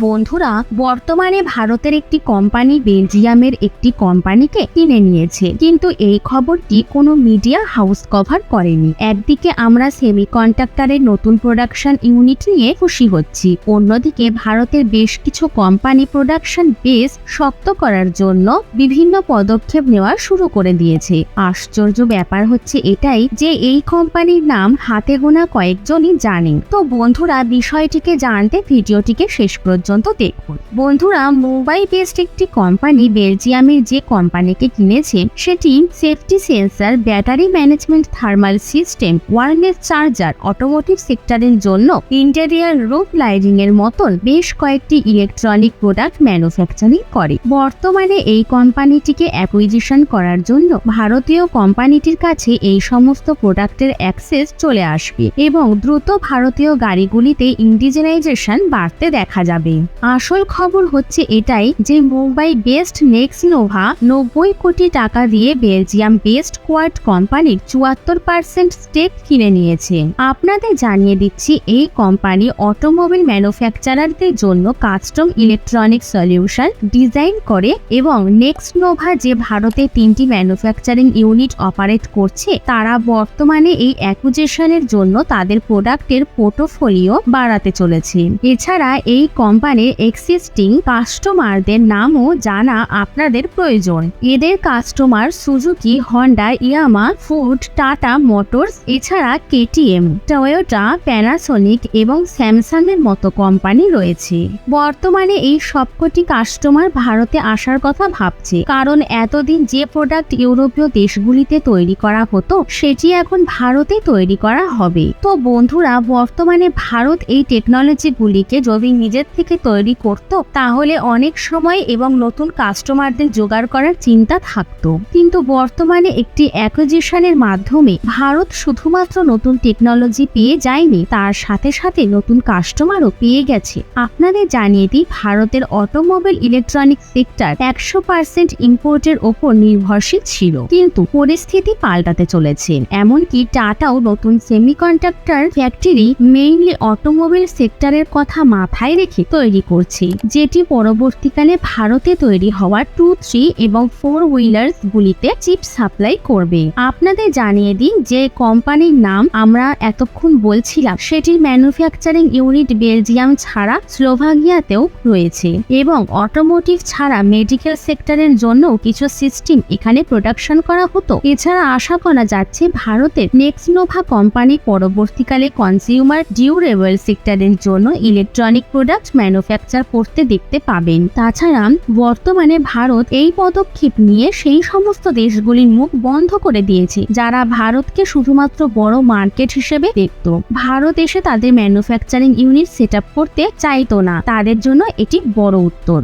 বন্ধুরা, বর্তমানে ভারতের একটি কোম্পানি বেলজিয়ামের একটি কোম্পানিকে কিনে নিয়েছে, কিন্তু এই খবরটি কোনো মিডিয়া হাউস কভার করেনি। একদিকে আমরা সেমিকন্ডাক্টরের নতুন প্রোডাকশন ইউনিট নিয়ে খুশি হচ্ছি, অন্যদিকে ভারতের বেশ কিছু কোম্পানি প্রোডাকশন বেস শক্ত করার জন্য বিভিন্ন পদক্ষেপ নেওয়া শুরু করে দিয়েছে। আশ্চর্য ব্যাপার হচ্ছে এটাই যে এই কোম্পানির নাম হাতে গোনা কয়েকজনই জানেন। তো বন্ধুরা, বিষয়টিকে জানতে ভিডিওটিকে শেষ পর্যন্ত দেখুন। বন্ধুরা, মুম্বাই বেসড একটি কোম্পানি বেলজিয়ামের যে কোম্পানিকে কিনেছে সেটি safety sensor, battery management, thermal system, wireless charger, automotive সেক্টরের জন্য ইন্টেরিয়ার রুফ লাইটিং এর মতন বেশ কয়েকটি ইলেকট্রনিক প্রোডাক্ট ম্যানুফ্যাকচারিং করে। বর্তমানে এই কোম্পানিটিকে অ্যাকুইজিশন করার জন্য ভারতীয় কোম্পানিটির কাছে এই সমস্ত প্রোডাক্টের অ্যাক্সেস চলে আসবে এবং দ্রুত ভারতীয় গাড়িগুলিতে ইন্ডিজেনাইজেশন বাড়তে দেখা যাবে। আসল খবর হচ্ছে এটাই যে মুম্বাই বেসড নেক্সট নোভা 90 কোটি টাকা দিয়ে বেলজিয়াম বেসড কোয়াড কোম্পানির 74% স্টেক কিনে নিয়েছে। আপনাদের জানিয়ে দিচ্ছি, এই কোম্পানি অটোমোবাইল ম্যানুফ্যাকচারারদের জন্য কাস্টম ইলেকট্রনিক সলিউশন ডিজাইন করে এবং নেক্সট নোভা যে ভারতে 3টি ম্যানুফ্যাকচারিং ইউনিট অপারেট করছে, তারা বর্তমানে এই অ্যাকুইজিশনের জন্য তাদের প্রোডাক্টের পোর্টফোলিও বাড়াতে চলেছে। এছাড়া এই কোম্পানির এক্সিস্টিং কাস্টমারদের নামও জানা আপনাদের প্রয়োজন। এদের কাস্টমার সুজুকি, হন্ডা, ইয়ামা, ফুড, টাটা মোটরস, এছাড়া কেটিএম, টয়োটা, প্যানাসোনিক এবং স্যামসাং এর মতো কোম্পানি রয়েছে। বর্তমানে এই সবকটি কাস্টমার ভারতে আসার কথা ভাবছে, কারণ এতদিন যে প্রোডাক্ট ইউরোপীয় দেশগুলিতে তৈরি করা হতো সেটি এখন ভারতে তৈরি করা হবে। তো বন্ধুরা, বর্তমানে ভারত এই টেকনোলজিগুলিকে যদি নিজের থেকে তৈরি করত তাহলে অনেক সময় এবং নতুন কাস্টমারদের জোগাড় করার চিন্তা থাকতো, কিন্তু বর্তমানে একটি অ্যাকুইজিশনের মাধ্যমে ভারত শুধুমাত্র নতুন টেকনোলজি পেয়ে যায়নি, তার সাথে সাথে নতুন কাস্টমারও পেয়ে গেছে। আপনাদের জানিয়ে দিই, ভারতের অটোমোবাইল ইলেকট্রনিক সেক্টর 100% ইম্পোর্টের ওপর নির্ভরশীল ছিল, কিন্তু পরিস্থিতি পাল্টাতে চলেছে। এমনকি টাটাও নতুন সেমিকন্ডাক্টর ফ্যাক্টরি মেইনলি অটোমোবাইল সেক্টরের কথা মাথায় রেখে তৈরি করছে, যেটি পরবর্তীকালে ভারতে তৈরি হওয়া 2, 3 এবং 4 হুইলার্স গুলিতে চিপ সাপ্লাই করবে। আপনাদের জানিয়ে দিই যে কোম্পানির নাম আমরা এতক্ষণ বলছিলাম সেটির ম্যানুফ্যাকচারিং ইউনিট বেলজিয়াম ছাড়া স্লোভাকিয়াতেও রয়েছে এবং অটোমোটিভ ছাড়া মেডিকেল সেক্টরের জন্য কিছু সিস্টেম এখানে প্রোডাকশন করা হতো। এছাড়া আশা করা যাচ্ছে ভারতের নেক্সট নোভা কোম্পানি পরবর্তীকালে কনজিউমার ডিউরেবল সেক্টরের জন্য ইলেকট্রনিক প্রোডাক্ট ম্যানুফ্যাকচার করতে দেখতে পাবেন। তাছাড়া বর্তমানে ভারত এই পদক্ষেপ নিয়ে সেই সমস্ত দেশগুলির মুখ বন্ধ করে দিয়েছে যারা ভারতকে শুধুমাত্র বড় মার্কেট হিসেবে দেখত। ভারত এসে তাদের ম্যানুফ্যাকচারিং ইউনিট সেট আপ করতে চাইতো না, তাদের জন্য এটি বড় উত্তর।